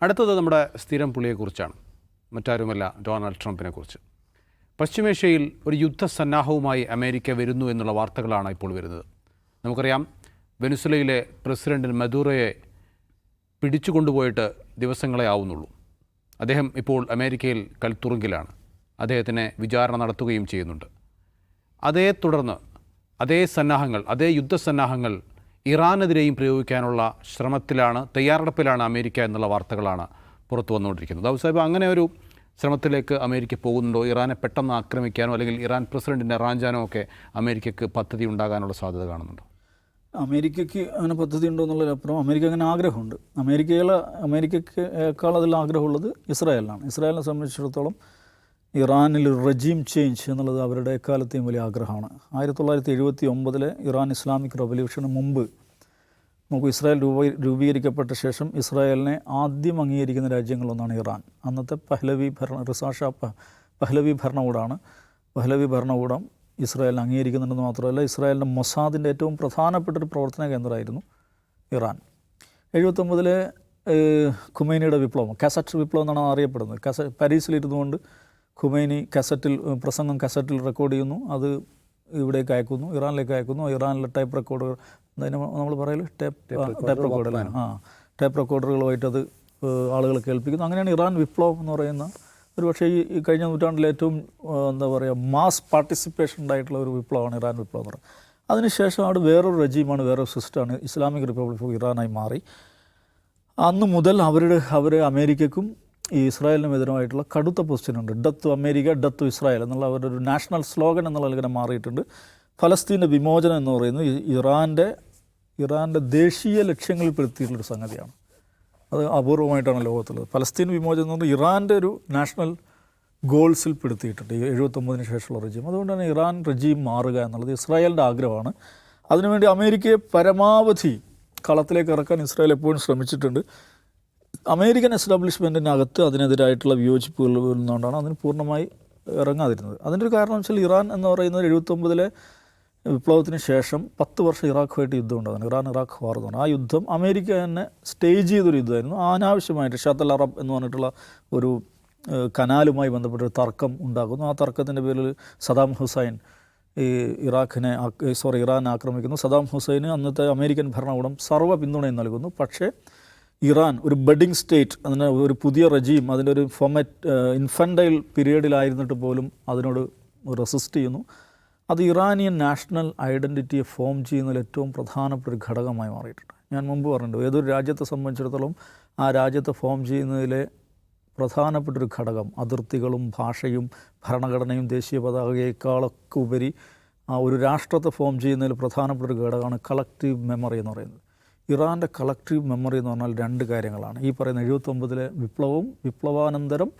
അടുത്തത് നമ്മുടെ സ്ഥിരം പുള്ളിയെക്കുറിച്ചാണ്. മറ്റാരുമല്ല, ഡൊണാൾഡ് ട്രംപിനെ കുറിച്ച്. പശ്ചിമേഷ്യയിൽ ഒരു യുദ്ധസന്നാഹവുമായി അമേരിക്ക വരുന്നു എന്നുള്ള വാർത്തകളാണ് ഇപ്പോൾ വരുന്നത്. നമുക്കറിയാം, വെനിസ്വേലയിലെ പ്രസിഡന്റ് മദൂറോയെ പിടിച്ചുകൊണ്ടുപോയിട്ട് ദിവസങ്ങളെ ആവുന്നുള്ളൂ. അദ്ദേഹം ഇപ്പോൾ അമേരിക്കയിൽ കൽത്തുറുങ്കിലാണ്. അദ്ദേഹത്തിനെ വിചാരണ നടത്തുകയും ചെയ്യുന്നുണ്ട്. അതേ തുടർന്ന് അതേ യുദ്ധസന്നാഹങ്ങൾ ഇറാനെതിരെയും പ്രയോഗിക്കാനുള്ള തയ്യാറെടുപ്പിലാണ് അമേരിക്ക എന്നുള്ള വാർത്തകളാണ് പുറത്തു വന്നുകൊണ്ടിരിക്കുന്നത്. ദാവൂദ് സാഹിബ്, അങ്ങനെ ഒരു ശ്രമത്തിലേക്ക് അമേരിക്ക പോകുന്നുണ്ടോ? ഇറാനെ പെട്ടെന്ന് ആക്രമിക്കാനോ അല്ലെങ്കിൽ ഇറാൻ പ്രസിഡന്റിനെ റാഞ്ചാനോ ഒക്കെ അമേരിക്കക്ക് പദ്ധതി ഉണ്ടാകാനുള്ള സാധ്യത കാണുന്നുണ്ടോ? അമേരിക്കയ്ക്ക് അങ്ങനെ പദ്ധതി ഉണ്ടോ എന്നുള്ളതിനപ്പുറം അമേരിക്ക അങ്ങനെ ആഗ്രഹമുണ്ട്. അമേരിക്കയേക്കാൾ അതിൽ ആഗ്രഹമുള്ളത് ഇസ്രായേലിനാണ്. ഇസ്രായേലിനെ സംബന്ധിച്ചിടത്തോളം ഇറാനിൽ റെജീം ചേഞ്ച് എന്നുള്ളത് അവരുടെ എക്കാലത്തെയും വലിയ ആഗ്രഹമാണ്. 1979 ഇറാൻ ഇസ്ലാമിക് റവല്യൂഷന് മുമ്പ് നമുക്ക് ഇസ്രായേൽ രൂപീകരിക്കപ്പെട്ട ശേഷം ഇസ്രായേലിനെ ആദ്യം അംഗീകരിക്കുന്ന രാജ്യങ്ങളൊന്നാണ് ഇറാൻ. അന്നത്തെ പഹ്ലവി ഭരണകൂടമാണ്. പഹ്ലവി ഭരണകൂടം ഇസ്രായേലിനെ അംഗീകരിക്കുന്നുണ്ടെന്ന് മാത്രമല്ല, ഇസ്രായേലിൻ്റെ മൊസാദിൻ്റെ ഏറ്റവും പ്രധാനപ്പെട്ടൊരു പ്രവർത്തന കേന്ദ്രമായിരുന്നു ഇറാൻ. 79 ഖുമൈനിയുടെ വിപ്ലവം, കാസറ്റ് വിപ്ലവം എന്നാണ് അറിയപ്പെടുന്നത്. പാരീസിലിരുന്നു കൊണ്ട് ഖുമൈനി പ്രസംഗം കാസറ്റിൽ റെക്കോർഡ് ചെയ്യുന്നു. അത് ഇവിടേക്ക് അയക്കുന്നു, ഇറാനിലേക്ക് അയക്കുന്നു. ഇറാനിലെ ടൈപ്പ് റെക്കോർഡുകൾ, നമ്മൾ പറയൽ ടേപ്പ് റെക്കോർഡറുകളുമായിട്ട് അത് ആളുകളെ കേൾപ്പിക്കുന്നു. അങ്ങനെയാണ് ഇറാൻ വിപ്ലവം എന്ന് പറയുന്ന പക്ഷേ ഈ കഴിഞ്ഞ നൂറ്റാണ്ടിലെ ഏറ്റവും മാസ് പാർട്ടിസിപ്പേഷൻ ഉണ്ടായിട്ടുള്ള ഒരു വിപ്ലവമാണ് ഇറാൻ വിപ്ലവം എന്ന് പറയുന്നത്. അതിനുശേഷം അവിടെ വേറൊരു റെജീമാണ്, വേറൊരു സിസ്റ്റമാണ് ഇസ്ലാമിക് റിപ്പബ്ലിക് ഓഫ് ഇറാനായി മാറി. അന്ന് മുതൽ അവർ അമേരിക്കക്കും ഈ ഇസ്രായേലിനും എതിരുമായിട്ടുള്ള കടുത്ത പൊസിഷനുണ്ട്. ഡെത്ത് അമേരിക്ക, ഡെത്ത് ഇസ്രായേൽ എന്നുള്ള അവരുടെ ഒരു നാഷണൽ സ്ലോഗൻ എന്നുള്ള ഇങ്ങനെ മാറിയിട്ടുണ്ട്. ഫലസ്തീൻ്റെ വിമോചനം എന്ന് പറയുന്നത് ഇറാൻ്റെ ദേശീയ ലക്ഷ്യങ്ങളിൽ പെടുത്തിയിട്ടുള്ളൊരു സംഗതിയാണ്. അത് അപൂർവമായിട്ടാണ് ലോകത്തുള്ളത്. ഫലസ്തീൻ വിമോചനം എന്ന് പറഞ്ഞാൽ ഇറാൻ്റെ ഒരു നാഷണൽ ഗോൾസിൽ പെടുത്തിയിട്ടുണ്ട് ഈ 79 ശേഷമുള്ള റെജീം. അതുകൊണ്ട് തന്നെ ഇറാൻ റെജീം മാറുക എന്നുള്ളത് ഇസ്രായേലിൻ്റെ ആഗ്രഹമാണ്. അതിനുവേണ്ടി അമേരിക്കയെ പരമാവധി കളത്തിലേക്ക് ഇറക്കാൻ ഇസ്രായേൽ എപ്പോഴും ശ്രമിച്ചിട്ടുണ്ട്. അമേരിക്കൻ എസ്റ്റാബ്ലിഷ്മെൻറ്റിനകത്ത് അതിനെതിരായിട്ടുള്ള വിയോജിപ്പുകൾ വരുന്നതുകൊണ്ടാണ് അതിന് പൂർണ്ണമായി ഇറങ്ങാതിരുന്നത്. അതിൻ്റെ ഒരു കാരണം വെച്ചാൽ ഇറാൻ എന്ന് പറയുന്നത് 79 വിപ്ലവത്തിന് ശേഷം 10 വർഷം ഇറാഖുമായിട്ട് യുദ്ധം ഉണ്ടാകുന്നു. ഇറാഖ് വാർ എന്ന് പറഞ്ഞാൽ ആ യുദ്ധം അമേരിക്ക തന്നെ സ്റ്റേജ് ചെയ്തൊരു യുദ്ധമായിരുന്നു. അനാവശ്യമായിട്ട് ഷാത്തൽ അറബ് എന്ന് പറഞ്ഞിട്ടുള്ള ഒരു കനാലുമായി ബന്ധപ്പെട്ടൊരു തർക്കം ഉണ്ടാകുന്നു. ആ തർക്കത്തിൻ്റെ പേരിൽ സദാം ഹുസൈൻ ഇറാൻ ആക്രമിക്കുന്നു. സദാം ഹുസൈന് അന്നത്തെ അമേരിക്കൻ ഭരണകൂടം സർവ്വ പിന്തുണയും നൽകുന്നു. പക്ഷേ ഇറാൻ ഒരു ബഡിങ് സ്റ്റേറ്റ്, അതിന് ഒരു പുതിയ റെജീം, അതിൻ്റെ ഒരു ഇൻഫൻറ്റൈൽ പീരീഡിലായിരുന്നിട്ട് പോലും അതിനോട് റെസിസ്റ്റ് ചെയ്യുന്നു. അത് ഇറാനിയൻ നാഷണൽ ഐഡൻറ്റിറ്റിയെ ഫോം ചെയ്യുന്നതിൽ ഏറ്റവും പ്രധാനപ്പെട്ട ഒരു ഘടകമായി മാറിയിട്ടുണ്ട്. ഞാൻ മുമ്പ് പറഞ്ഞിട്ടുണ്ട്, ഏതൊരു രാജ്യത്തെ സംബന്ധിച്ചിടത്തോളം ആ രാജ്യത്തെ ഫോം ചെയ്യുന്നതിലെ പ്രധാനപ്പെട്ടൊരു ഘടകം അതിർത്തികളും ഭാഷയും ഭരണഘടനയും ദേശീയ പതാകയേക്കാളൊക്കെ ഉപരി ഒരു രാഷ്ട്രത്തെ ഫോം ചെയ്യുന്നതിൽ പ്രധാനപ്പെട്ട ഒരു ഘടകമാണ് കളക്റ്റീവ് മെമ്മറി എന്ന് പറയുന്നത്. ഇറാൻ്റെ കളക്റ്റീവ് മെമ്മറി എന്ന് പറഞ്ഞാൽ 2 കാര്യങ്ങളാണ്. ഈ പറയുന്ന 79 വിപ്ലവവും വിപ്ലവാനന്തരം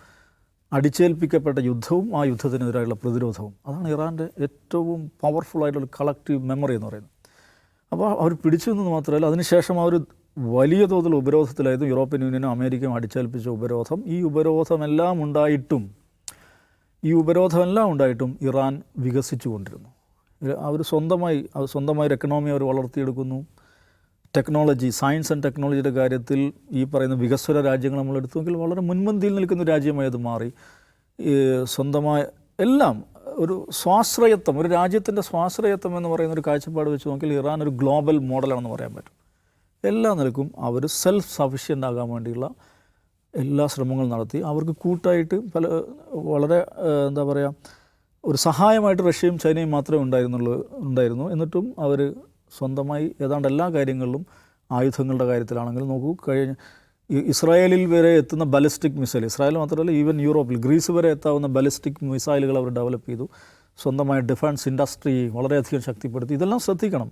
അടിച്ചേൽപ്പിക്കപ്പെട്ട യുദ്ധവും ആ യുദ്ധത്തിനെതിരായുള്ള പ്രതിരോധവും. അതാണ് ഇറാൻ്റെ ഏറ്റവും പവർഫുള്ളായിട്ടുള്ള കളക്റ്റീവ് മെമ്മറി എന്ന് പറയുന്നത്. അപ്പോൾ അവർ പിടിച്ചു നിന്നത് മാത്രമല്ല, അതിനുശേഷം അവർ വലിയ തോതിൽ ഉപരോധത്തിലായിരുന്നു. യൂറോപ്യൻ യൂണിയനും അമേരിക്കയും അടിച്ചേൽപ്പിച്ച ഉപരോധം. ഈ ഉപരോധമെല്ലാം ഉണ്ടായിട്ടും ഇറാൻ വികസിച്ചു കൊണ്ടിരുന്നു. അവർ സ്വന്തമായി ഒരു എക്കണോമി അവർ വളർത്തിയെടുക്കുന്നു. ടെക്നോളജി, സയൻസ് ആൻഡ് ടെക്നോളജിയുടെ കാര്യത്തിൽ ഈ പറയുന്ന വികസ്വര രാജ്യങ്ങൾ നമ്മൾ എടുത്തുവെങ്കിൽ വളരെ മുൻപന്തിയിൽ നിൽക്കുന്ന രാജ്യമായി അത് മാറി. സ്വന്തമായ എല്ലാം ഒരു സ്വാശ്രയത്വം, ഒരു രാജ്യത്തിൻ്റെ സ്വാശ്രയത്വം എന്ന് പറയുന്ന ഒരു കാഴ്ചപ്പാട് വെച്ച് നോക്കിയാൽ ഇറാൻ ഒരു ഗ്ലോബൽ മോഡലാണെന്ന് പറയാൻ പറ്റും. എല്ലാ നിലക്കും അവർ സെൽഫ് സഫിഷ്യൻ്റ് ആകാൻ വേണ്ടിയുള്ള എല്ലാ ശ്രമങ്ങളും നടത്തി. അവർക്ക് കൂട്ടായിട്ട് വളരെ ഒരു സഹായമായിട്ട് റഷ്യയും ചൈനയും മാത്രമേ ഉണ്ടായിരുന്നു. എന്നിട്ടും അവർ സ്വന്തമായി ഏതാണ്ട് എല്ലാ കാര്യങ്ങളിലും, ആയുധങ്ങളുടെ കാര്യത്തിലാണെങ്കിലും നോക്കൂ, ഇസ്രായേലിൽ വരെ എത്തുന്ന ബാലിസ്റ്റിക് മിസൈൽ, ഇസ്രായേൽ മാത്രമല്ല ഈവൻ യൂറോപ്പിൽ, ഗ്രീസ് വരെ എത്താവുന്ന ബാലിസ്റ്റിക് മിസൈലുകൾ അവർ ഡെവലപ്പ് ചെയ്തു. സ്വന്തമായ ഡിഫൻസ് ഇൻഡസ്ട്രി വളരെയധികം ശക്തിപ്പെടുത്തി. ഇതെല്ലാം ശ്രദ്ധിക്കണം.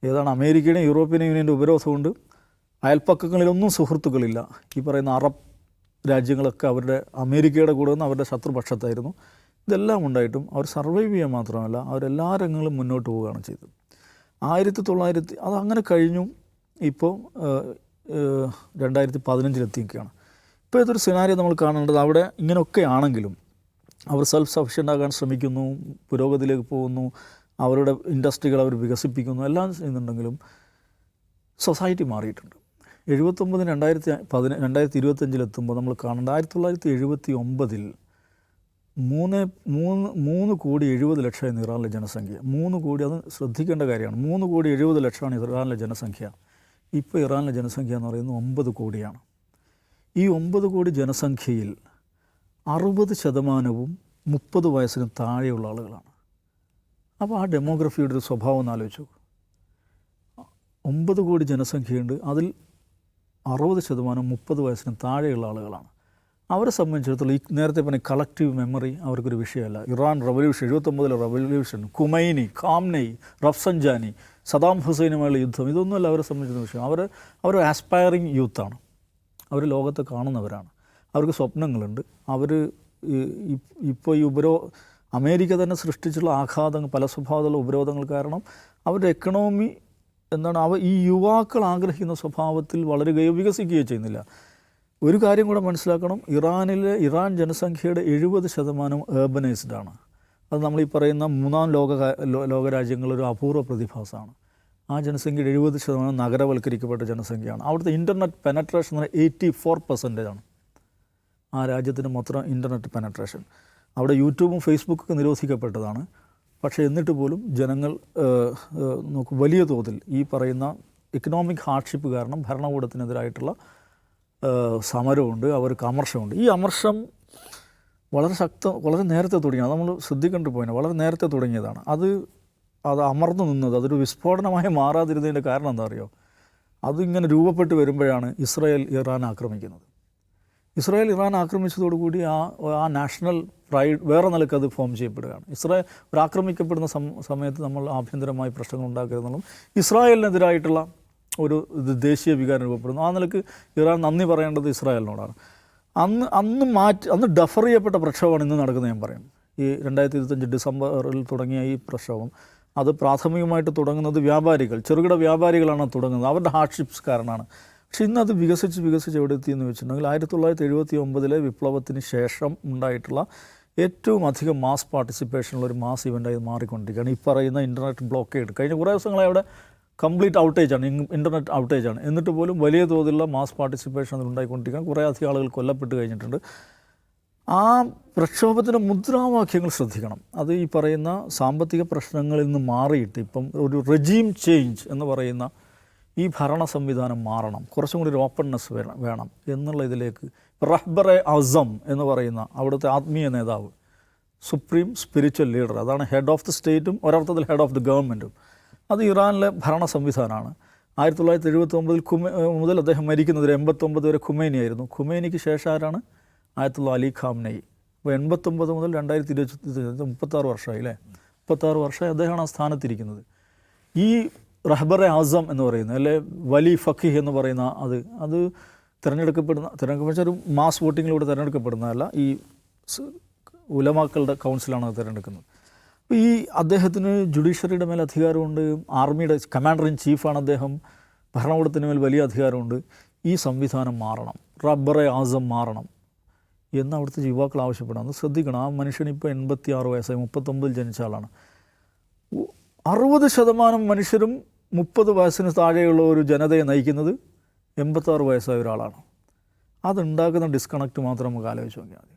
ഏതാണ് അമേരിക്കയുടെയും യൂറോപ്യൻ യൂണിയൻ്റെ ഉപരോധമുണ്ട്. അയൽപ്പക്കങ്ങളിലൊന്നും സുഹൃത്തുക്കളില്ല. ഈ പറയുന്ന അറബ് രാജ്യങ്ങളൊക്കെ അമേരിക്കയുടെ കൂടെ നിന്ന് അവരുടെ ശത്രുപക്ഷത്തായിരുന്നു. ഇതെല്ലാം ഉണ്ടായിട്ടും അവർ സർവൈവ് ചെയ്യാൻ മാത്രമല്ല, അവരെല്ലാ രംഗങ്ങളും മുന്നോട്ട് പോവുകയാണ് ചെയ്തത്. 1900 അതങ്ങനെ കഴിഞ്ഞു. ഇപ്പോൾ 2015 ഇപ്പോൾ ഇതൊരു സിനാരിയോ നമ്മൾ കാണേണ്ടത്. അവിടെ ഇങ്ങനെയൊക്കെ ആണെങ്കിലും അവർ സെൽഫ് സഫിഷ്യൻ്റ് ആകാൻ ശ്രമിക്കുന്നു, പുരോഗതിയിലേക്ക് പോകുന്നു, അവരുടെ ഇൻഡസ്ട്രികൾ അവർ വികസിപ്പിക്കുന്നു, എല്ലാം ചെയ്യുന്നുണ്ടെങ്കിലും സൊസൈറ്റി മാറിയിട്ടുണ്ട്. 79 2025 നമ്മൾ കാണേണ്ട 1979 3,70,00,000 ഇറാനിലെ ജനസംഖ്യ. 3 കോടി, അത് ശ്രദ്ധിക്കേണ്ട കാര്യമാണ്. 3,70,00,000 ഇറാനിലെ ജനസംഖ്യ. ഇപ്പോൾ ഇറാനിലെ ജനസംഖ്യ എന്ന് പറയുന്നത് 9 കോടിയാണ്. ഈ 9 കോടി ജനസംഖ്യയിൽ 60% 30 വയസ്സിന് താഴെയുള്ള ആളുകളാണ്. അപ്പോൾ ആ ഡെമോഗ്രഫിയുടെ ഒരു സ്വഭാവം ഒന്ന് ആലോചിച്ച് നോക്കൂ. 9 കോടി ജനസംഖ്യയുണ്ട്, അതിൽ 60% 30 വയസ്സിന് താഴെയുള്ള ആളുകളാണ്. അവരെ സംബന്ധിച്ചിടത്തോളം ഈ നേരത്തെ പറഞ്ഞ കളക്റ്റീവ് മെമ്മറി അവർക്കൊരു വിഷയമല്ല. Iran revolution, 79 revolution, Khomeini, Khamenei, റഫ്സൻജാനി, സദാം ഹുസൈനുമായുള്ള യുദ്ധം, ഇതൊന്നുമല്ല അവരെ സംബന്ധിച്ചിടത്തോളം വിഷയം. അവർ ആസ്പയറിങ് യൂത്താണ്. അവർ ലോകത്തെ കാണുന്നവരാണ്. അവർക്ക് സ്വപ്നങ്ങളുണ്ട്. അവർ ഇപ്പോൾ ഈ അമേരിക്ക തന്നെ സൃഷ്ടിച്ചുള്ള ആഘാതങ്ങൾ, പല സ്വഭാവത്തിലുള്ള ഉപരോധങ്ങൾ കാരണം അവരുടെ എക്കണോമി ഈ യുവാക്കൾ ആഗ്രഹിക്കുന്ന സ്വഭാവത്തിൽ വളരുകയോ വികസിക്കുകയോ ചെയ്യുന്നില്ല. ഒരു കാര്യം കൂടെ മനസ്സിലാക്കണം, ഇറാൻ ജനസംഖ്യയുടെ 70% ഏർബനൈസ്ഡ് ആണ്. അത് നമ്മൾ ഈ പറയുന്ന മൂന്നാം ലോകരാജ്യങ്ങളൊരു അപൂർവ പ്രതിഭാസമാണ്. ആ ജനസംഖ്യയുടെ 70% നഗരവൽക്കരിക്കപ്പെട്ട ജനസംഖ്യയാണ്. അവിടുത്തെ ഇൻ്റർനെറ്റ് പെനട്രേഷൻ എന്ന് പറഞ്ഞാൽ 84% ആണ്. ആ രാജ്യത്തിന് മൊത്തം ഇൻ്റർനെറ്റ് പെനട്രേഷൻ. അവിടെ യൂട്യൂബും ഫേസ്ബുക്കൊക്കെ നിരോധിക്കപ്പെട്ടതാണ്. പക്ഷേ എന്നിട്ട് പോലും ജനങ്ങൾ വലിയ തോതിൽ ഈ പറയുന്ന ഇക്കണോമിക് ഹാർഡ്ഷിപ്പ് കാരണം ഭരണകൂടത്തിനെതിരായിട്ടുള്ള സമരമുണ്ട്, അവർക്ക് അമർഷമുണ്ട്. ഈ അമർഷം വളരെ നേരത്തെ തുടങ്ങിയത്, നമ്മൾ ശ്രദ്ധിക്കേണ്ട പോയിന്റ്, വളരെ നേരത്തെ തുടങ്ങിയതാണ്. അത് അമർന്നു നിന്നത്, അതൊരു വിസ്ഫോടനമായി മാറാതിരുന്നതിൻ്റെ കാരണം എന്താ അറിയോ? അതിങ്ങനെ രൂപപ്പെട്ട് വരുമ്പോഴാണ് ഇസ്രായേൽ ഇറാൻ ആക്രമിക്കുന്നത്. ഇസ്രായേൽ ഇറാൻ ആക്രമിച്ചതോടുകൂടി ആ നാഷണൽ പ്രൈഡ് വേറെ നിലക്ക് അത് ഫോം ചെയ്യപ്പെടുകയാണ്. ഒരു ആക്രമിക്കപ്പെടുന്ന സമയത്ത് നമ്മൾ ആഭ്യന്തരമായി പ്രശ്നങ്ങൾ ഉണ്ടാക്കരുതെന്നും ഇസ്രായേലിനെതിരായിട്ടുള്ള ഒരു ദേശീയ വികാരം രൂപപ്പെടുന്നു. ആ നിലക്ക് ഇറാൻ നന്ദി പറയേണ്ടത് ഇസ്രായേലിനോടാണ്. അന്ന് ഡഫർ ചെയ്യപ്പെട്ട പ്രക്ഷോഭമാണ് ഇന്ന് നടക്കുന്നത്. ഞാൻ പറയും, ഈ 2025 ഡിസംബറിൽ തുടങ്ങിയ ഈ പ്രക്ഷോഭം, അത് പ്രാഥമികമായിട്ട് തുടങ്ങുന്നത് ചെറുകിട വ്യാപാരികളാണ് തുടങ്ങുന്നത്. അവരുടെ ഹാർഡ്ഷിപ്സ് കാരണമാണ്. പക്ഷേ ഇന്നത് വികസിച്ച് എവിടെ എത്തിയെന്ന് വെച്ചിട്ടുണ്ടെങ്കിൽ 1979 വിപ്ലവത്തിന് ശേഷം ഉണ്ടായിട്ടുള്ള ഏറ്റവും അധികം മാസ് പാർട്ടിസിപ്പേഷനുള്ള ഒരു മാസ് ഇവൻ്റായി മാറിക്കൊണ്ടിരിക്കുകയാണ് ഈ പറയുന്ന ഇൻ്റർനെറ്റ് ബ്ലോക്കേഡ്. കഴിഞ്ഞ കുറേ ദിവസങ്ങളായി അവിടെ കംപ്ലീറ്റ് ഔട്ടേജാണ്, ഇൻ്റർനെറ്റ് ഔട്ടേജാണ്. എന്നിട്ട് പോലും വലിയ തോതിലുള്ള മാസ് പാർട്ടിസിപ്പേഷൻ അതിൽ ഉണ്ടായിക്കൊണ്ടിരിക്കുകയാണ്. കുറേ അധികം ആളുകൾ കൊല്ലപ്പെട്ട് കഴിഞ്ഞിട്ടുണ്ട്. ആ പ്രക്ഷോഭത്തിൻ്റെ മുദ്രാവാക്യങ്ങൾ ശ്രദ്ധിക്കണം. അത് ഈ പറയുന്ന സാമ്പത്തിക പ്രശ്നങ്ങളിൽ നിന്ന് മാറിയിട്ട് ഇപ്പം ഒരു റെജീം ചേഞ്ച് എന്ന് പറയുന്ന ഈ ഭരണ സംവിധാനം മാറണം, കുറച്ചും കൂടി ഒരു ഓപ്പൺനെസ് വേണം എന്നുള്ള ഇതിലേക്ക് റഹ്ബറെ അസം എന്ന് പറയുന്ന അവിടുത്തെ ആത്മീയ നേതാവ്, സുപ്രീം സ്പിരിച്വൽ ലീഡർ, അതാണ് ഹെഡ് ഓഫ് ദി സ്റ്റേറ്റും ഒരർത്ഥത്തിൽ ഹെഡ് ഓഫ് ദി ഗവൺമെൻറ്റും. അത് ഇറാനിലെ ഭരണ സംവിധാനമാണ്. 1979 മുതൽ അദ്ദേഹം മരിക്കുന്നതിൽ 89 വരെ ഖുമൈനി ആയിരുന്നു. ഖുമൈനിക്ക് ശേഷം ആരാണ്? ആയത്തുള്ള അലി ഖാംനൈ. അപ്പോൾ 89 മുതൽ 2025 36 വർഷമായി അല്ലേ? 36 വർഷമായി അദ്ദേഹമാണ് ആ സ്ഥാനത്തിരിക്കുന്നത്. ഈ റഹ്ബറെ ആസം എന്ന് പറയുന്നത്, അല്ലെ വലി ഫഖീഹ് എന്ന് പറയുന്ന അത് തിരഞ്ഞെടുക്കപ്പെടുന്ന ഒരു മാസ് വോട്ടിങ്ങിലൂടെ തിരഞ്ഞെടുക്കപ്പെടുന്നതല്ല, ഈ ഉലമാക്കളുടെ കൗൺസിലാണ് അത് തിരഞ്ഞെടുക്കുന്നത്. അപ്പോൾ ഈ അദ്ദേഹത്തിന് ജുഡീഷ്യറിയുടെ മേൽ അധികാരമുണ്ട്, ആർമിയുടെ കമാൻഡർ ഇൻ ചീഫാണ് അദ്ദേഹം, ഭരണകൂടത്തിന് മേൽ വലിയ അധികാരമുണ്ട്. ഈ സംവിധാനം മാറണം, റബ്ബറെ ആസം മാറണം എന്ന് അവിടുത്തെ യുവാക്കൾ ആവശ്യപ്പെടണം. അത് ശ്രദ്ധിക്കണം. ആ മനുഷ്യനിപ്പോൾ 86 വയസ്സായി, 39 ജനിച്ച ആളാണ്. 60% മനുഷ്യരും 30 വയസ്സിന് താഴെയുള്ള ഒരു ജനതയെ നയിക്കുന്നത് 86 വയസ്സായ ഒരാളാണ്. അതുണ്ടാക്കുന്ന ഡിസ്കണക്റ്റ് മാത്രം നമുക്ക് ആലോചിച്ച് നോക്കിയാൽ മതി.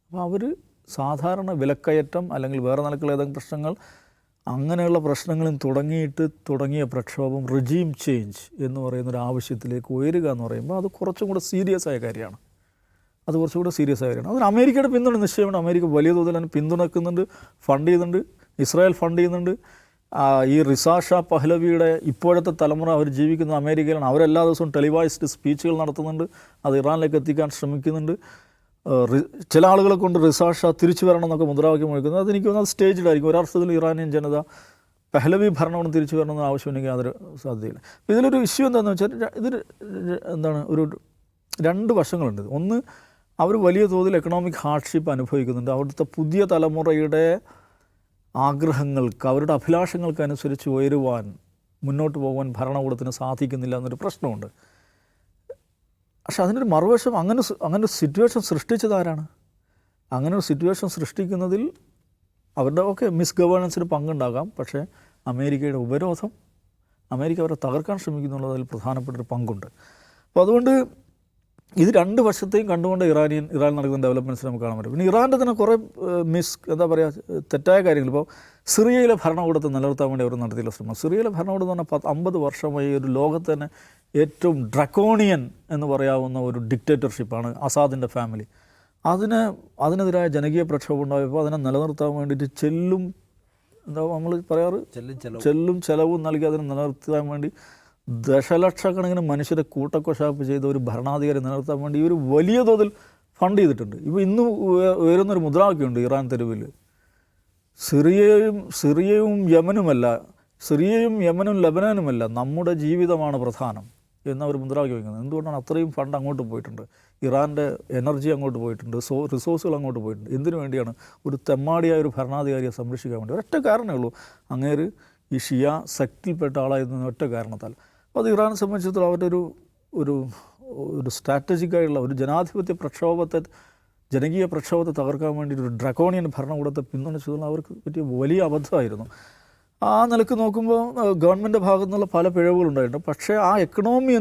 അപ്പോൾ അവർ സാധാരണ വിലക്കയറ്റം അല്ലെങ്കിൽ വേറെ നിലക്കുള്ള ഏതെങ്കിലും പ്രശ്നങ്ങൾ, അങ്ങനെയുള്ള പ്രശ്നങ്ങളും തുടങ്ങിയ പ്രക്ഷോഭം റെജീം ചേഞ്ച് എന്ന് പറയുന്നൊരു ആവശ്യത്തിലേക്ക് ഉയരുക എന്ന് പറയുമ്പോൾ അത് കുറച്ചും കൂടെ സീരിയസ് ആയ കാര്യമാണ്. അതിന് അമേരിക്കയുടെ പിന്തുണ നിശ്ചയമാണ്. അമേരിക്ക വലിയ തോതിൽ തന്നെ പിന്തുണക്കുന്നുണ്ട്, ഫണ്ട് ചെയ്യുന്നുണ്ട്, ഇസ്രായേൽ ഫണ്ട് ചെയ്യുന്നുണ്ട്. ഈ റിസാ ഷാ പഹ്ലവിയുടെ ഇപ്പോഴത്തെ തലമുറ അവർ ജീവിക്കുന്ന അമേരിക്കയിലാണ്. അവരെല്ലാ ദിവസവും ടെലിവൈസ്ഡ് സ്പീച്ചുകൾ നടത്തുന്നുണ്ട്, അത് ഇറാനിലേക്ക് എത്തിക്കാൻ ശ്രമിക്കുന്നുണ്ട്. ചില ആളുകളെ കൊണ്ട് റിസാ ഷാ തിരിച്ചു വരണം എന്നൊക്കെ മുദ്രാവാക്യം മുഴക്കുന്നത്, അതെനിക്ക് തോന്നുന്നത് സ്റ്റേജ്ഡ് ആയിരിക്കും. ഒരർത്ഥത്തിൽ ഇറാനിയൻ ജനത പഹ്ലവി ഭരണകൂടം തിരിച്ചു വരണമെന്ന് ആവശ്യമുണ്ടെങ്കിൽ അതൊരു സാധ്യതയില്ല. ഇതിലൊരു ഇഷ്യൂ എന്താണെന്ന് വെച്ചാൽ, ഒരു 2 വശങ്ങളുണ്ട്. ഒന്ന്, അവർ വലിയ തോതിൽ എക്കണോമിക് ഹാർഡ്ഷിപ്പ് അനുഭവിക്കുന്നുണ്ട്. അവിടുത്തെ പുതിയ തലമുറയുടെ ആഗ്രഹങ്ങൾക്ക്, അവരുടെ അഭിലാഷങ്ങൾക്കനുസരിച്ച് മുന്നോട്ട് പോകാൻ ഭരണകൂടത്തിന് സാധിക്കുന്നില്ല എന്നൊരു പ്രശ്നമുണ്ട്. പക്ഷെ അതിനൊരു മറുവശം, അങ്ങനെ സിറ്റുവേഷൻ സൃഷ്ടിച്ചതാരാണ്? അങ്ങനെ ഒരു സിറ്റുവേഷൻ സൃഷ്ടിക്കുന്നതിൽ അവരുടെ മിസ് ഗവേണൻസിന് പങ്കുണ്ടാകാം. പക്ഷേ അമേരിക്കയുടെ ഉപരോധം, അമേരിക്ക അവരെ തകർക്കാൻ ശ്രമിക്കുന്നുള്ളതിൽ പ്രധാനപ്പെട്ടൊരു പങ്കുണ്ട്. അപ്പോൾ അതുകൊണ്ട് ഇത് രണ്ട് വശത്തെയും കണ്ടുകൊണ്ട് ഇറാൻ നടക്കുന്ന ഡെവലപ്മെൻറ്റ്സ് നമുക്ക് കാണാൻ പറ്റും. പിന്നെ ഇറാൻ്റെ തന്നെ കുറേ എന്താ പറയുക തെറ്റായ കാര്യങ്ങൾ. ഇപ്പോൾ സിറിയയിലെ ഭരണകൂടത്തെ നിലനിർത്താൻ വേണ്ടി അവർ നടത്തിയുള്ള ശ്രമം. സിറിയയിലെ ഭരണകൂടം എന്ന് പറഞ്ഞാൽ 50 വർഷമായി ഒരു ലോകത്ത് തന്നെ ഏറ്റവും ഡ്രക്കോണിയൻ എന്ന് പറയാവുന്ന ഒരു ഡിക്റ്റേറ്റർഷിപ്പാണ് അസാദിൻ്റെ ഫാമിലി. അതിനെതിരായ ജനകീയ പ്രക്ഷോഭം ഉണ്ടായപ്പോൾ അതിനെ നിലനിർത്താൻ വേണ്ടിയിട്ട് എന്താ നമ്മൾ പറയാറ്, ചെലവും നൽകി അതിനെ നിലനിർത്താൻ വേണ്ടി ദശലക്ഷക്കണക്കിന് മനുഷ്യരെ കൂട്ടക്കൊശാപ്പ് ചെയ്ത ഒരു ഭരണാധികാരി നിലനിർത്താൻ വേണ്ടി ഇവർ വലിയ തോതിൽ ഫണ്ട് ചെയ്തിട്ടുണ്ട്. ഇപ്പോൾ ഇന്ന് ഉയരുന്നൊരു മുദ്രാവാക്യമുണ്ട് ഇറാൻ തെരുവിൽ, സിറിയയും യമനും ലബനാനുമല്ല, നമ്മുടെ ജീവിതമാണ് പ്രധാനം എന്നവർ മുദ്രാവാക്യം വയ്ക്കുന്നത്. എന്തുകൊണ്ടാണ്? അത്രയും ഫണ്ട് അങ്ങോട്ട് പോയിട്ടുണ്ട്, ഇറാൻ്റെ എനർജി അങ്ങോട്ട് പോയിട്ടുണ്ട്, റിസോഴ്സുകൾ അങ്ങോട്ട് പോയിട്ടുണ്ട്. എന്തിനു വേണ്ടിയാണ്? ഒരു തെമ്മാടിയായ ഒരു ഭരണാധികാരിയെ സംരക്ഷിക്കാൻ വേണ്ടി. ഒറ്റ കാരണമേ ഉള്ളൂ, അങ്ങേര് ഈ ഷിയ ശക്തിയിൽപ്പെട്ട ആളായിരുന്നു ഒറ്റ കാരണത്താൽ. അപ്പോൾ അത് ഇറാനെ സംബന്ധിച്ചിടത്തോളം അവരുടെ ഒരു സ്ട്രാറ്റജിക്കായുള്ള ഒരു ജനകീയ പ്രക്ഷോഭത്തെ തകർക്കാൻ വേണ്ടി ഒരു ഡ്രക്കോണിയൻ ഭരണകൂടത്തെ പിന്തുണച്ചതുകൊണ്ട് അവർക്ക് പറ്റിയ വലിയ അബദ്ധമായിരുന്നു. ആ നിലക്ക് നോക്കുമ്പോൾ ഗവൺമെൻറ് ഭാഗത്തു നിന്നുള്ള പല പിഴവുകളുണ്ടായിട്ടുണ്ട്. പക്ഷേ ആ എക്കണോമി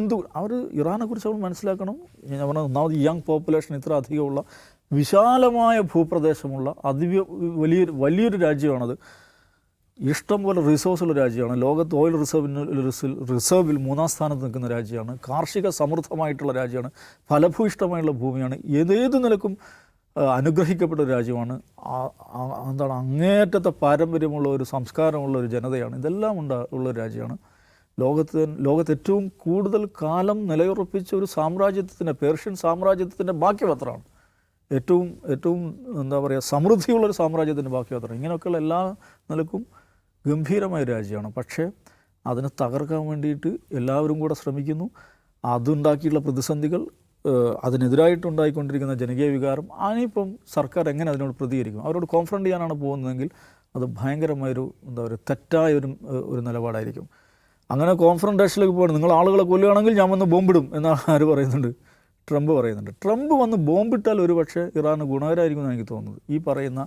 ഇറാനെക്കുറിച്ച് അവർ മനസ്സിലാക്കണം. ഞാൻ പറഞ്ഞത് ഒന്നാമത് യങ് പോപ്പുലേഷൻ ഇത്ര അധികമുള്ള വിശാലമായ ഭൂപ്രദേശമുള്ള വലിയൊരു രാജ്യമാണത്. ഇഷ്ടംപോലെ റിസോഴ്സുള്ള രാജ്യമാണ്. ലോകത്ത് ഓയിൽ റിസർവിൽ 3-ാം സ്ഥാനത്ത് നിൽക്കുന്ന രാജ്യമാണ്. കാർഷിക സമൃദ്ധമായിട്ടുള്ള രാജ്യമാണ്. ഫലഭൂയിഷ്ടമായുള്ള ഭൂമിയാണ്. ഏത് നിലക്കും അനുഗ്രഹിക്കപ്പെട്ട ഒരു രാജ്യമാണ്. അങ്ങേയറ്റത്തെ പാരമ്പര്യമുള്ള ഒരു സംസ്കാരമുള്ള ഒരു ജനതയാണ്. ഇതെല്ലാം ഉള്ളൊരു രാജ്യമാണ്. ലോകത്ത് ഏറ്റവും കൂടുതൽ കാലം നിലയുറപ്പിച്ച ഒരു സാമ്രാജ്യത്തിൻ്റെ, പേർഷ്യൻ സാമ്രാജ്യത്തിൻ്റെ ബാക്കിപത്രമാണ്. ഏറ്റവും എന്താ പറയുക, സമൃദ്ധിയുള്ളൊരു സാമ്രാജ്യത്തിൻ്റെ ബാക്കിപത്രം. ഇങ്ങനെയൊക്കെയുള്ള എല്ലാ നിലക്കും ഗംഭീരമായ രാജ്യമാണ്. പക്ഷേ അതിനെ തകർക്കാൻ വേണ്ടിയിട്ട് എല്ലാവരും കൂടെ ശ്രമിക്കുന്നു. അതുണ്ടാക്കിയിട്ടുള്ള പ്രതിസന്ധികൾ, അതിനെതിരായിട്ടുണ്ടായിക്കൊണ്ടിരിക്കുന്ന ജനകീയ വികാരം, അതിനിപ്പം സർക്കാർ എങ്ങനെ അതിനോട് പ്രതികരിക്കും? അവരോട് കോൺഫ്രണ്ട് ചെയ്യാനാണ് പോകുന്നതെങ്കിൽ അത് ഭയങ്കരമായൊരു തെറ്റായ ഒരു നിലപാടായിരിക്കും. അങ്ങനെ കോൺഫ്രണ്ടേഷനിലേക്ക് പോകണം. നിങ്ങൾ ആളുകളെ കൊല്ലുകയാണെങ്കിൽ ഞാൻ വന്ന് ബോംബിടും എന്നാണ് ആര് പറയുന്നുണ്ട്? ട്രംപ് പറയുന്നുണ്ട്. ട്രംപ് വന്ന് ബോംബിട്ടാൽ ഒരു പക്ഷേ ഇറാന് ഗുണകരമായിരിക്കും എന്ന് എനിക്ക് തോന്നുന്നത്. ഈ പറയുന്ന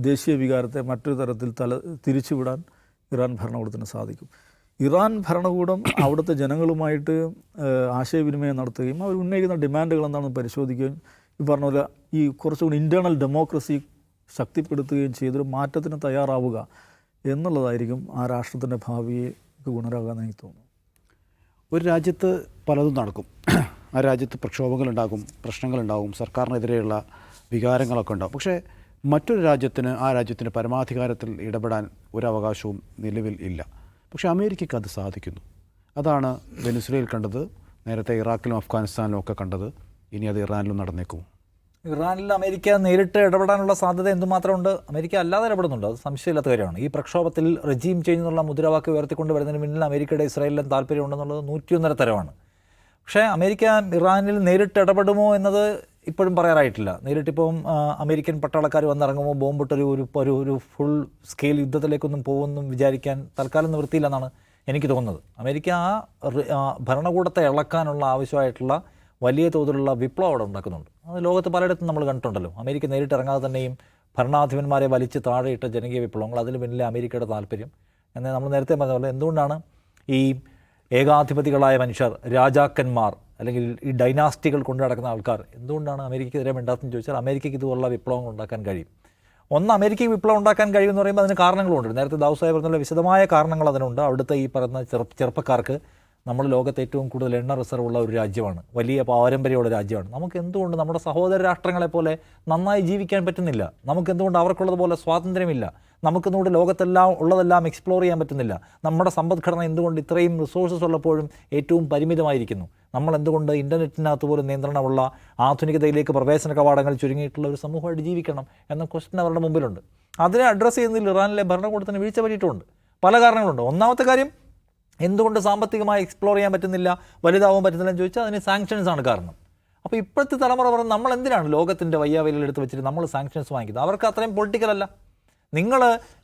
ദേശീയ വികാരത്തെ മറ്റൊരു തരത്തിൽ തിരിച്ചുവിടാൻ ഇറാൻ ഭരണകൂടത്തിന് സാധിക്കും. ഇറാൻ ഭരണകൂടം അവിടുത്തെ ജനങ്ങളുമായിട്ട് ആശയവിനിമയം നടത്തുകയും അവർ ഉന്നയിക്കുന്ന ഡിമാൻഡുകൾ എന്താണെന്ന് പരിശോധിക്കുകയും ഈ പറഞ്ഞ പോലെ ഈ കുറച്ചുകൂടി ഇൻറ്റേർണൽ ഡെമോക്രസി ശക്തിപ്പെടുത്തുകയും ചെയ്തൊരു മാറ്റത്തിന് തയ്യാറാവുക എന്നുള്ളതായിരിക്കും ആ രാഷ്ട്രത്തിൻ്റെ ഭാവിയെ ഗുണകരമാകാമെന്ന് എനിക്ക് തോന്നുന്നു. ഒരു രാജ്യത്ത് പലതും നടക്കും. ആ രാജ്യത്ത് പ്രക്ഷോഭങ്ങളുണ്ടാകും, പ്രശ്നങ്ങളുണ്ടാകും, സർക്കാരിനെതിരെയുള്ള വികാരങ്ങളൊക്കെ ഉണ്ടാകും. പക്ഷേ മറ്റൊരു രാജ്യത്തിന് ആ രാജ്യത്തിൻ്റെ പരമാധികാരത്തിൽ ഇടപെടാൻ ഒരു അവകാശവും നിലവിൽ ഇല്ല. പക്ഷേ അമേരിക്കയ്ക്ക് അത് സാധിക്കുന്നു. അതാണ് വെനിസ്വേലയിൽ കണ്ടത്, നേരത്തെ ഇറാഖിലും അഫ്ഗാനിസ്ഥാനിലും ഒക്കെ കണ്ടത്. ഇനി അത് ഇറാനിലും നടന്നേക്കും. ഇറാനിൽ അമേരിക്ക നേരിട്ട് ഇടപെടാനുള്ള സാധ്യത എന്തുമാത്രമുണ്ട്? അമേരിക്ക അല്ലാതെ ഇടപെടുന്നുണ്ട്, അത് സംശയമില്ലാത്ത കാര്യമാണ്. ഈ പ്രക്ഷോഭത്തിൽ റെജീം ചേഞ്ച് എന്നുള്ള മുദ്രാവാക്യം ഉയർത്തിക്കൊണ്ട് വരുന്നതിന് പിന്നിൽ അമേരിക്കയുടെ ഇസ്രായേലിലും താല്പര്യമുണ്ടെന്നുള്ളത് 101 തരമാണ്. പക്ഷേ അമേരിക്ക ഇറാനിൽ നേരിട്ട് ഇടപെടുമോ എന്നത് ഇപ്പോഴും പറയാറായിട്ടില്ല. നേരിട്ടിപ്പം അമേരിക്കൻ പട്ടാളക്കാർ വന്നിറങ്ങുമോ, ബോംബിട്ടൊരു ഒരു ഫുൾ സ്കെയിൽ യുദ്ധത്തിലേക്കൊന്നും പോകുമെന്നും വിചാരിക്കാൻ തൽക്കാലം നിവൃത്തിയില്ലെന്നാണ് എനിക്ക് തോന്നുന്നത്. അമേരിക്ക ആ ഭരണകൂടത്തെ ഇളക്കാനുള്ള ആവശ്യമായിട്ടുള്ള വലിയ തോതിലുള്ള വിപ്ലവം അവിടെ ഉണ്ടാക്കുന്നുണ്ട്. അത് ലോകത്ത് പലയിടത്തും നമ്മൾ കണ്ടിട്ടുണ്ടല്ലോ. അമേരിക്ക നേരിട്ട് ഇറങ്ങാതെ തന്നെയും ഭരണാധിപന്മാരെ വലിച്ച് താഴെയിട്ട ജനകീയ വിപ്ലവങ്ങൾ, അതിന് പിന്നിലെ അമേരിക്കയുടെ താല്പര്യം. എന്നാൽ നമ്മൾ നേരത്തെ പറഞ്ഞ പോലെ എന്തുകൊണ്ടാണ് ഈ ഏകാധിപതികളായ മനുഷ്യർ, രാജാക്കന്മാർ അല്ലെങ്കിൽ ഈ ഡൈനാസ്റ്റികൾ കൊണ്ടു നടക്കുന്ന ആൾക്കാർ എന്തുകൊണ്ടാണ് അമേരിക്കയ്ക്കെതിരെ മിണ്ടാത്തെന്ന് ചോദിച്ചാൽ അമേരിക്കയ്ക്ക് ഇതുപോലുള്ള വിപ്ലവങ്ങൾ ഉണ്ടാക്കാൻ കഴിയും. അമേരിക്കയ്ക്ക് വിപ്ലവം ഉണ്ടാക്കാൻ കഴിയുമെന്ന് പറയുമ്പോൾ അതിന് കാരണങ്ങളുണ്ട്. നേരത്തെ ദാവൂദ് സാഹിബ് പറഞ്ഞ വിശദമായ കാരണങ്ങൾ അതിനുണ്ട്. അവിടുത്തെ ഈ പറയുന്ന ചെറുപ്പക്കാർക്ക് നമ്മൾ ലോകത്ത് ഏറ്റവും കൂടുതൽ എണ്ണ റിസർവ് ഉള്ള ഒരു രാജ്യമാണ്, വലിയ പാരമ്പര്യമുള്ള രാജ്യമാണ്. നമുക്ക് എന്തുകൊണ്ട് നമ്മുടെ സഹോദര രാഷ്ട്രങ്ങളെപ്പോലെ നന്നായി ജീവിക്കാൻ പറ്റുന്നില്ല? നമുക്കെന്തുകൊണ്ട് അവർക്കുള്ളതുപോലെ സ്വാതന്ത്ര്യമില്ല? നമുക്കെന്തുകൊണ്ട് ലോകത്തെല്ലാം ഉള്ളതെല്ലാം എക്സ്പ്ലോർ ചെയ്യാൻ പറ്റുന്നില്ല? നമ്മുടെ സമ്പദ്ഘടന എന്തുകൊണ്ട് ഇത്രയും റിസോഴ്സസ് ഉള്ളപ്പോഴും ഏറ്റവും പരിമിതമായിരിക്കുന്നു? നമ്മൾ എന്തുകൊണ്ട് ഇൻ്റർനെറ്റിനകത്ത് പോലും നിയന്ത്രണമുള്ള ആധുനികതയിലേക്ക് പ്രവേശന കവാടങ്ങൾ ചുരുങ്ങിയിട്ടുള്ള ഒരു സമൂഹമായിട്ട് ജീവിക്കണം എന്ന ക്വസ്റ്റ്യൻ അവരുടെ മുമ്പിലുണ്ട്. അതിനെ അഡ്രസ്സ് ചെയ്യുന്നതിൽ ഇറാനിലെ ഭരണകൂടത്തിന് വീഴ്ച പറ്റിയിട്ടുണ്ട്. പല കാരണങ്ങളുണ്ട്. ഒന്നാമത്തെ കാര്യം, എന്തുകൊണ്ട് സാമ്പത്തികമായി എക്സ്പ്ലോർ ചെയ്യാൻ പറ്റുന്നില്ല, വലുതാവാൻ പറ്റുന്നില്ല എന്ന് ചോദിച്ചാൽ അതിന് സാങ്ഷൻസ് ആണ് കാരണം. അപ്പോൾ ഇപ്പോഴത്തെ തലമുറ പറഞ്ഞ് നമ്മൾ എന്തിനാണ് ലോകത്തിൻ്റെ വയ്യാവലിൽ എടുത്ത് വെച്ചിട്ട് നമ്മൾ സാങ്ഷൻസ് വാങ്ങിക്കുന്നത്? അവർക്ക് അത്രയും പൊളിറ്റിക്കലല്ല. നിങ്ങൾ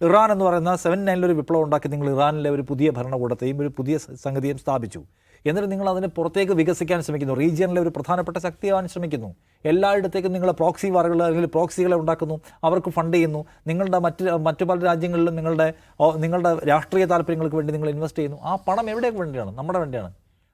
ഇറാൻ എന്ന് പറയുന്ന 79 വിപ്ലവം ഉണ്ടാക്കി നിങ്ങൾ ഇറാനിലെ ഒരു പുതിയ ഭരണകൂടത്തെയും ഒരു പുതിയ സംഗതിയും സ്ഥാപിച്ചു. എന്നിട്ട് നിങ്ങൾ അതിനെ പുറത്തേക്ക് വികസിക്കാൻ ശ്രമിക്കുന്നു, റീജിയനിലെ ഒരു പ്രധാനപ്പെട്ട ശക്തിയാവാൻ ശ്രമിക്കുന്നു. എല്ലായിടത്തേക്കും നിങ്ങൾ പ്രോക്സി വാറുകൾ അല്ലെങ്കിൽ പ്രോക്സികളെ ഉണ്ടാക്കുന്നു, അവർക്ക് ഫണ്ട് ചെയ്യുന്നു. നിങ്ങളുടെ മറ്റു പല രാജ്യങ്ങളിലും നിങ്ങളുടെ രാഷ്ട്രീയ താല്പര്യങ്ങൾക്ക് വേണ്ടി നിങ്ങൾ ഇൻവെസ്റ്റ് ചെയ്യുന്നു. ആ പണം എവിടേക്ക് വേണ്ടിയാണ്? നമ്മുടെ വേണ്ടിയാണ്.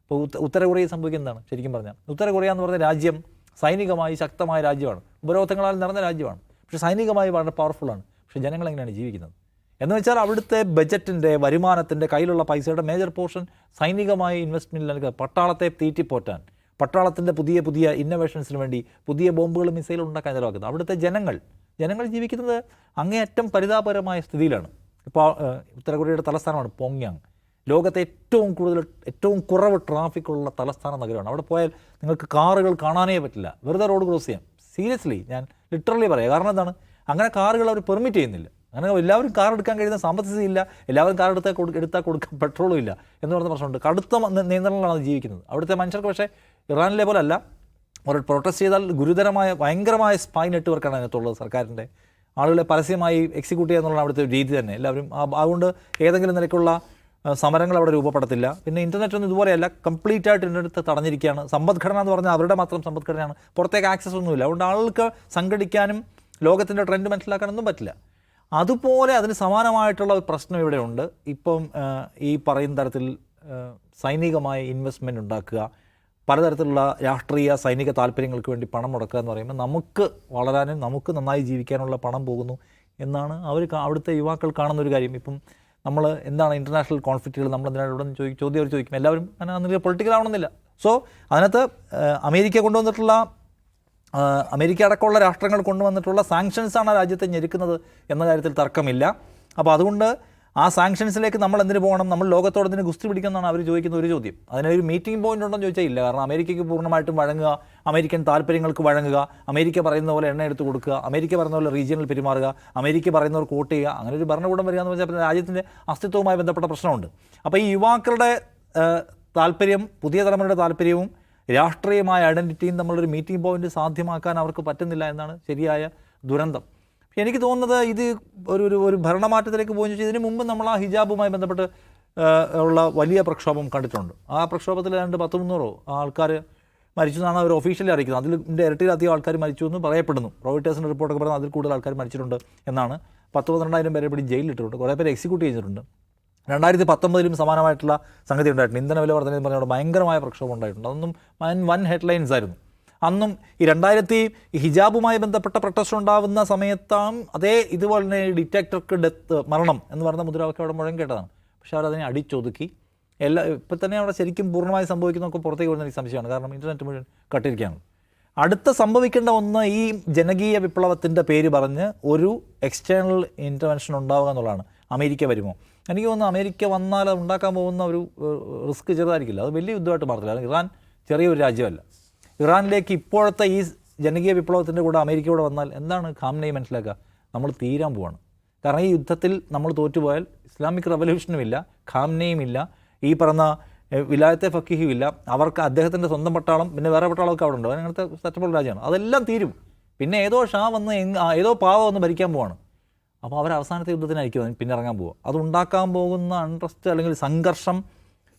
ഇപ്പോൾ ഉത്തര കൊറിയയിൽ സംഭവിക്കുന്നതാണ് ശരിക്കും പറഞ്ഞാൽ. ഉത്തര കൊറിയ എന്ന് പറഞ്ഞ രാജ്യം സൈനികമായി ശക്തമായ രാജ്യമാണ്, ഉപരോധങ്ങളാൽ നിറഞ്ഞ രാജ്യമാണ്, പക്ഷേ സൈനികമായി വളരെ പവർഫുള്ളാണ്. പക്ഷേ ജനങ്ങൾ എങ്ങനെയാണ് ജീവിക്കുന്നത് എന്ന് വെച്ചാൽ അവിടുത്തെ ബജറ്റിൻ്റെ വരുമാനത്തിൻ്റെ കയ്യിലുള്ള പൈസയുടെ മേജർ പോർഷൻ സൈനികമായി ഇൻവെസ്റ്റ്മെൻറ്റിൽ നൽകുക, പട്ടാളത്തെ തീറ്റിപ്പോറ്റാൻ, പട്ടാളത്തിൻ്റെ പുതിയ പുതിയ ഇന്നോവേഷൻസിന് വേണ്ടി പുതിയ ബോംബുകളും മിസൈലും ഉണ്ടാക്കാൻ ചിലവാക്കുന്നത്. അവിടുത്തെ ജനങ്ങൾ ജീവിക്കുന്നത് അങ്ങേയറ്റം പരിതാപകരമായ സ്ഥിതിയിലാണ്. ഇപ്പോൾ ഉത്തര കൊറിയയുടെ തലസ്ഥാനമാണ് പോങ്യാങ്. ലോകത്തെ ഏറ്റവും കുറവ് ട്രാഫിക്കുള്ള തലസ്ഥാന നഗരമാണ്. അവിടെ പോയാൽ നിങ്ങൾക്ക് കാറുകൾ കാണാനേ പറ്റില്ല, വെറുതെ റോഡ് ക്രോസ് ചെയ്യാം. സീരിയസ്ലി ഞാൻ ലിറ്ററലി പറയാം. കാരണം എന്താണ്, അങ്ങനെ കാറുകൾ അവർ പെർമിറ്റ് ചെയ്യുന്നില്ല. അങ്ങനെ എല്ലാവരും കാർ എടുക്കാൻ കഴിയുന്ന സാമ്പത്തിക ഇല്ല, എല്ലാവരും കാർ എടുത്താൽ കൊടുക്കാൻ പെട്രോളും ഇല്ല എന്ന് പറയുന്ന പ്രശ്നമുണ്ട്. കടുത്ത നിയന്ത്രണങ്ങളാണ് ജീവിക്കുന്നത് അവിടുത്തെ മനുഷ്യർക്ക്. പക്ഷേ ഇറാനിലെ പോലെ അല്ല. ഒരു പ്രൊട്ടസ്റ്റ് ചെയ്താൽ ഗുരുതരമായ ഭയങ്കരമായ സ്പൈ നെറ്റ്വർക്കാണ് അതിനകത്തുള്ളത്. സർക്കാരിൻ്റെ ആളുകളെ പരസ്യമായി എക്സിക്യൂട്ട് ചെയ്യുക എന്നുള്ളതാണ് അവിടുത്തെ രീതി തന്നെ. എല്ലാവരും അതുകൊണ്ട് ഏതെങ്കിലും നിലയ്ക്കുള്ള സമരങ്ങൾ അവിടെ രൂപപ്പെടത്തില്ല. പിന്നെ ഇൻ്റർനെറ്റ് ഒന്നും ഇതുപോലെയല്ല, കംപ്ലീറ്റ് ആയിട്ട് ഇൻ്റർനെറ്റ് തടഞ്ഞിരിക്കുകയാണ്. സമ്പദ്ഘടന എന്ന് പറഞ്ഞാൽ അവരുടെ മാത്രം സമ്പദ്ഘടനയാണ്, പുറത്തേക്ക് ആക്സസ് ഒന്നുമില്ല. അതുകൊണ്ട് ആൾക്ക് സംഘടിക്കാനും ലോകത്തിൻ്റെ ട്രെൻഡ് മനസ്സിലാക്കാനൊന്നും പറ്റില്ല. അതുപോലെ അതിന് സമാനമായിട്ടുള്ള ഒരു പ്രശ്നം ഇവിടെയുണ്ട്. ഇപ്പം ഈ പറയുന്ന തരത്തിൽ സൈനികമായ ഇൻവെസ്റ്റ്മെൻറ്റ് ഉണ്ടാക്കുക, പലതരത്തിലുള്ള രാഷ്ട്രീയ സൈനിക താല്പര്യങ്ങൾക്ക് വേണ്ടി പണം മുടക്കുക എന്ന് പറയുമ്പോൾ നമുക്ക് വളരാനും നമുക്ക് നന്നായി ജീവിക്കാനുള്ള പണം പോകുന്നു എന്നാണ് അവിടുത്തെ യുവാക്കൾ കാണുന്നൊരു കാര്യം. ഇപ്പം നമ്മൾ എന്താണ് ഇൻ്റർനാഷണൽ കോൺഫ്ലിക്റ്റുകൾ നമ്മൾ എന്തിനാണ് ഇവിടെ ചോദ്യം അവർ ചോദിക്കും. എല്ലാവരും അങ്ങനെ പൊളിറ്റിക്കൽ ആവണമെന്നില്ല. സോ അതിനകത്ത് അമേരിക്ക കൊണ്ടുവന്നിട്ടുള്ള അമേരിക്ക അടക്കമുള്ള രാഷ്ട്രങ്ങൾ കൊണ്ടുവന്നിട്ടുള്ള സാങ്ഷൻസാണ് ആ രാജ്യത്തെ ഞെരുക്കുന്നത് എന്ന കാര്യത്തിൽ തർക്കമില്ല. അപ്പോൾ അതുകൊണ്ട് ആ സാങ്ഷൻസിലേക്ക് നമ്മൾ എന്തിനു പോകണം, നമ്മൾ ലോകത്തോട് ഇതിന് ഗുസ്തി പിടിക്കുമെന്നാണ് അവർ ചോദിക്കുന്ന ഒരു ചോദ്യം. അതിനൊരു മീറ്റിംഗ് പോയിന്റ് ഉണ്ടോ എന്ന് ചോദിച്ചാൽ ഇല്ല. കാരണം അമേരിക്കയ്ക്ക് പൂർണ്ണമായിട്ടും വഴങ്ങുക, അമേരിക്കൻ താല്പര്യങ്ങൾക്ക് വഴങ്ങുക, അമേരിക്ക പറയുന്ന പോലെ എണ്ണ എടുത്ത് കൊടുക്കുക, അമേരിക്ക പറയുന്ന പോലെ റീജിയനിൽ പെരുമാറുക, അമേരിക്ക പറയുന്നവർ വോട്ട് ചെയ്യുക, അങ്ങനെ ഒരു ഭരണകൂടം വരിക എന്ന് വെച്ചാൽ രാജ്യത്തിൻ്റെ അസ്തിത്വവുമായി ബന്ധപ്പെട്ട പ്രശ്നമുണ്ട്. അപ്പോൾ ഈ യുവാക്കളുടെ താല്പര്യം, പുതിയ തലമുറയുടെ താല്പര്യവും രാഷ്ട്രീയമായ ഐഡൻറ്റിറ്റിയും തമ്മിലൊരു മീറ്റിംഗ് പോയിന്റ് സാധ്യമാക്കാൻ അവർക്ക് പറ്റുന്നില്ല എന്നാണ് ശരിയായ ദുരന്തം. എനിക്ക് തോന്നുന്നത് ഇത് ഒരു ഭരണമാറ്റത്തിലേക്ക് പോകുന്ന ഇതിന് മുമ്പ് നമ്മൾ ആ ഹിജാബുമായി ബന്ധപ്പെട്ട് ഉള്ള വലിയ പ്രക്ഷോഭം കണ്ടിട്ടുണ്ട്. ആ പ്രക്ഷോഭത്തിൽ 200-300 ആൾക്കാർ മരിച്ചു എന്നാണ് അവർ ഒഫീഷ്യലി അറിയിക്കുന്നത്. അതിൻ്റെ ഇരട്ടിയിലധികം ആൾക്കാർ മരിച്ചു എന്ന് പറയപ്പെടുന്നു. റോയിട്ടേഴ്സിൻ്റെ റിപ്പോർട്ടൊക്കെ പറയുന്നത് അതിൽ കൂടുതൽ ആൾക്കാർ മരിച്ചിട്ടുണ്ട് എന്നാണ്. 10-12,000 പേരെ പിടി ജയിലിലിട്ടിട്ടുണ്ട്, കുറേ പേര് എക്സിക്യൂട്ട് ചെയ്തിട്ടുണ്ട്. 2019 സമാനമായിട്ടുള്ള സംഗതി ഉണ്ടായിട്ടുണ്ട്. ഇന്ധന വില വർധന എന്ന് പറഞ്ഞാൽ ഭയങ്കരമായ പ്രക്ഷോഭം ഉണ്ടായിട്ടുണ്ട്. അതൊന്നും വൻ ഹെഡ്ലൈൻസ് ആയിരുന്നു. അന്നും ഈ ഹിജാബുമായി ബന്ധപ്പെട്ട പ്രൊട്ടസ്റ്റ് ഉണ്ടാകുന്ന സമയത്താണ് ഇതുപോലെ തന്നെ ഡിറ്റക്ടർക്ക് മരണം എന്ന് പറയുന്ന മുദ്രാവാക്യം അവിടെ മുഴങ്ങി കേട്ടതാണ്. പക്ഷേ അവരതിനെ അടിച്ചൊതുക്കി. ഇപ്പം തന്നെ അവിടെ ശരിക്കും പൂർണ്ണമായി സംഭവിക്കുന്നതൊക്കെ പുറത്തേക്ക് വരുന്ന എനിക്ക് സംശയമാണ്. കാരണം ഇൻ്റർനെറ്റ് മുഴുവൻ കട്ടിരിക്കുകയാണ്. അടുത്ത സംഭവിക്കേണ്ട ഒന്ന്, ഈ ജനകീയ വിപ്ലവത്തിൻ്റെ പേര് പറഞ്ഞ് ഒരു എക്സ്റ്റേണൽ ഇൻ്റർവെൻഷൻ ഉണ്ടാവുക എന്നുള്ളതാണ്. അമേരിക്ക വരുമോ? എനിക്ക് തോന്നുന്നു അമേരിക്ക വന്നാൽ അത് ഉണ്ടാക്കാൻ പോകുന്ന ഒരു റിസ്ക് ചെറുതായിരിക്കില്ല. അത് വലിയ യുദ്ധമായിട്ട് മാറില്ല. ഇറാൻ ചെറിയൊരു രാജ്യമല്ല. ഇറാനിലേക്ക് ഇപ്പോഴത്തെ ഈ ജനകീയ വിപ്ലവത്തിൻ്റെ കൂടെ അമേരിക്ക കൂടെ വന്നാൽ എന്താണ് ഖാംനെയി മനസ്സിലാക്കുക? നമ്മൾ തീരാൻ പോവാണ്. കാരണം ഈ യുദ്ധത്തിൽ നമ്മൾ തോറ്റുപോയാൽ ഇസ്ലാമിക് റവല്യൂഷനും ഇല്ല, ഖാംനെയും ഇല്ല, ഈ പറഞ്ഞ വിലായത്തെ ഫക്കീഹും ഇല്ല. അവർക്ക് അദ്ദേഹത്തിൻ്റെ സ്വന്തം പട്ടാളം, പിന്നെ വേറെ പട്ടാളമൊക്കെ അവിടെ ഉണ്ട്. അങ്ങനത്തെ സെറ്റപ്പുള്ള രാജ്യമാണ്. അതെല്ലാം തീരും. പിന്നെ ഏതോ ഷാ വന്ന് ഏതോ പാവ വന്ന് ഭരിക്കാൻ പോവാണ്. അപ്പോൾ അവർ അവസാനത്തെ യുദ്ധത്തിനായിരിക്കും പിന്നെ ഇറങ്ങാൻ പോവുക. അതുണ്ടാക്കാൻ പോകുന്ന അൺട്രസ്റ്റ് അല്ലെങ്കിൽ സംഘർഷം,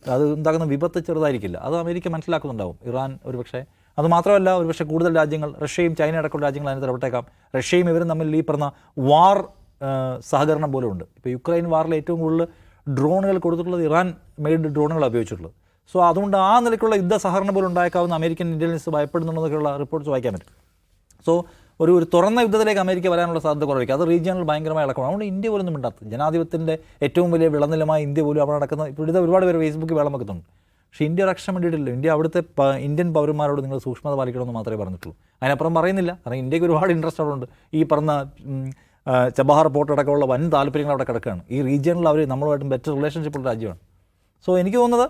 അത് ഉണ്ടാക്കുന്ന വിപത്ത് ചെറുതായിരിക്കില്ല. അത് അമേരിക്ക മനസ്സിലാക്കുന്നുണ്ടാവും. ഇറാൻ ഒരുപക്ഷെ, അതുമാത്രമല്ല ഒരുപക്ഷെ കൂടുതൽ രാജ്യങ്ങൾ, റഷ്യയും ചൈന അടക്കമുള്ള രാജ്യങ്ങൾ അതിന് ഇടപെട്ടേക്കാം. റഷ്യയും ഇവരും തമ്മിൽ ഈ പറഞ്ഞ വാർ സഹകരണം പോലും ഉണ്ട്. ഇപ്പോൾ യുക്രൈൻ വാറിൽ ഏറ്റവും കൂടുതൽ ഡ്രോണുകൾ കൊടുത്തിട്ടുള്ളത് ഇറാൻ മെയ്ഡ് ഡ്രോണുകളാണ് ഉപയോഗിച്ചിട്ടുള്ളത്. സോ അതുകൊണ്ട് ആ നിലയ്ക്കുള്ള യുദ്ധ സഹകരണം പോലും ഉണ്ടായേക്കാവുന്ന അമേരിക്കൻ ഇൻ്റലിജൻസ് ഭയപ്പെടുന്നുണ്ടെന്നൊക്കെയുള്ള റിപ്പോർട്ട്സ് വായിക്കാൻ പറ്റും. സോ ഒരു തുറന്ന യുദ്ധത്തിലേക്ക് അമേരിക്ക വരാനുള്ള സാധ്യത കുറവായിരിക്കും. അത് റീജിയണൽ ഭയങ്കരമായ ഇളക്കമാണ്. അതുകൊണ്ട് ഇന്ത്യ പോലും മിണ്ടാത്തത്, ജനാധിപത്യത്തിൻ്റെ ഏറ്റവും വലിയ വിളനിലമായ ഇന്ത്യ പോലും അവിടെ നടക്കുന്ന ഇവിടുത്തെ ഒരുപാട് പേര് ഫേസ്ബുക്കിൽ വെള്ളം വെക്കുന്നുണ്ട്. പക്ഷേ ഇന്ത്യ ഒരു അക്ഷരം വേണ്ടിയിട്ടില്ല. ഇന്ത്യ അവിടുത്തെ ഇന്ത്യൻ പൗരന്മാരോട് നിങ്ങൾ സൂക്ഷ്മത പാലിക്കണമെന്ന് മാത്രമേ പറഞ്ഞിട്ടുള്ളൂ. അതിനപ്പുറം പറയുന്നില്ല. കാരണം ഇന്ത്യക്ക് ഒരുപാട് ഇൻട്രസ്റ്റ് അവിടെ ഉണ്ട്. ഈ പറഞ്ഞ ചബഹാർ പോർട്ട് അടക്കമുള്ള വൻ താല്പര്യങ്ങൾ അവിടെ കിടക്കുകയാണ്. ഈ റീജിയണിൽ അവർ നമ്മളുമായിട്ടും ബെറ്റർ റിലേഷൻഷിപ്പുള്ള രാജ്യമാണ്. സോ എനിക്ക് തോന്നുന്നത്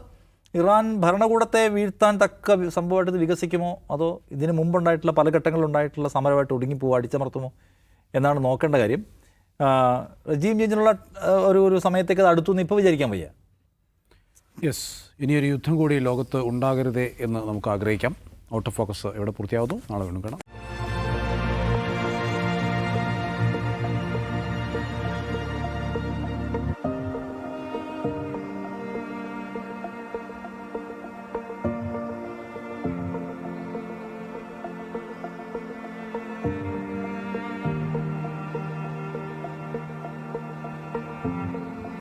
ഇറാൻ ഭരണകൂടത്തെ വീഴ്ത്താൻ തക്ക സംഭവമായിട്ട് ഇത് വികസിക്കുമോ, അതോ ഇതിന് മുമ്പുണ്ടായിട്ടുള്ള പല ഘട്ടങ്ങളിലുണ്ടായിട്ടുള്ള സമരമായിട്ട് ഒടുങ്ങിപ്പോവോ, അടിച്ചമർത്തുമോ എന്നാണ് നോക്കേണ്ട കാര്യം. റജീം ചേഞ്ചിനുള്ള ഒരു സമയത്തേക്ക് അത് അടുത്തുനിന്ന് ഇപ്പോൾ വിചാരിക്കാൻ വയ്യ. യെസ്, ഇനിയൊരു യുദ്ധം കൂടി ലോകത്ത് ഉണ്ടാകരുതേ എന്ന് നമുക്ക് ആഗ്രഹിക്കാം. ഔട്ട് ഓഫ് ഫോക്കസ് ഇവിടെ പൂർത്തിയാവുന്നു. നാളെ വീണ്ടും കാണാം.